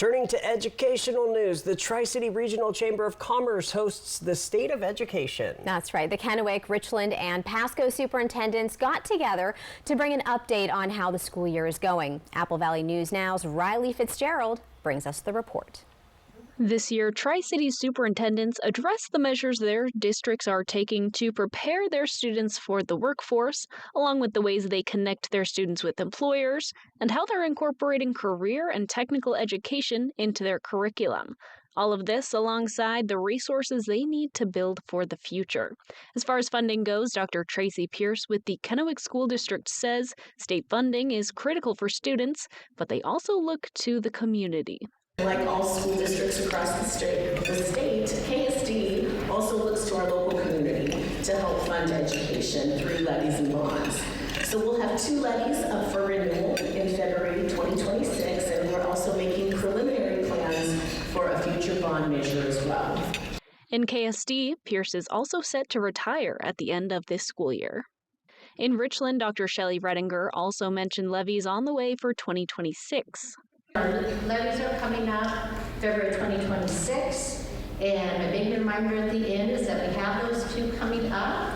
Turning to educational news, the Tri-City Regional Chamber of Commerce hosts the State of Education. That's right. The Kennewick, Richland, and Pasco superintendents got together to bring an update on how the school year is going. Apple Valley News Now's Rylee Fitzgerald brings us the report. This year, Tri-City superintendents address the measures their districts are taking to prepare their students for the workforce, along with the ways they connect their students with employers, and how they're incorporating career and technical education into their curriculum. All of this alongside the resources they need to build for the future. As far as funding goes, Dr. Tracy Pierce with the Kennewick School District says state funding is critical for students, but they also look to the community. Like all school districts across the state, KSD also looks to our local community to help fund education through levies and bonds. So we'll have 2 levies up for renewal in February 2026, and we're also making preliminary plans for a future bond measure as well. In KSD, Pierce is also set to retire at the end of this school year. In Richland, Dr. Shelley Redinger also mentioned levies on the way for 2026. Our levies are coming up February 2026, and a big reminder at the end is that we have those 2 coming up.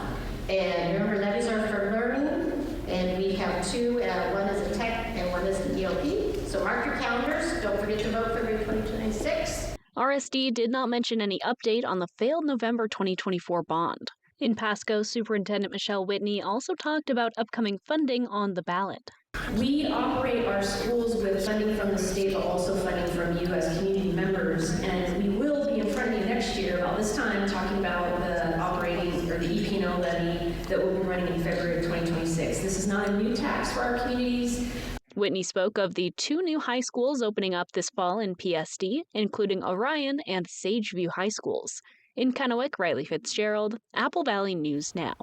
And remember, levies are for learning, and we have 2, one is a tech and one is an ELP. So mark your calendars. Don't forget to vote February 2026. RSD did not mention any update on the failed November 2024 bond. In Pasco, Superintendent Michelle Whitney also talked about upcoming funding on the ballot. We operate our schools with funding from the state, but also funding from you as community members, and we will be in front of you next year about this time talking about the operating or the EP&O levy that will be running in February of 2026. This is not a new tax for our communities. Whitney spoke of the 2 new high schools opening up this fall in PSD, including Orion and Sageview High Schools. In Kennewick, Rylee Fitzgerald, Apple Valley News Now.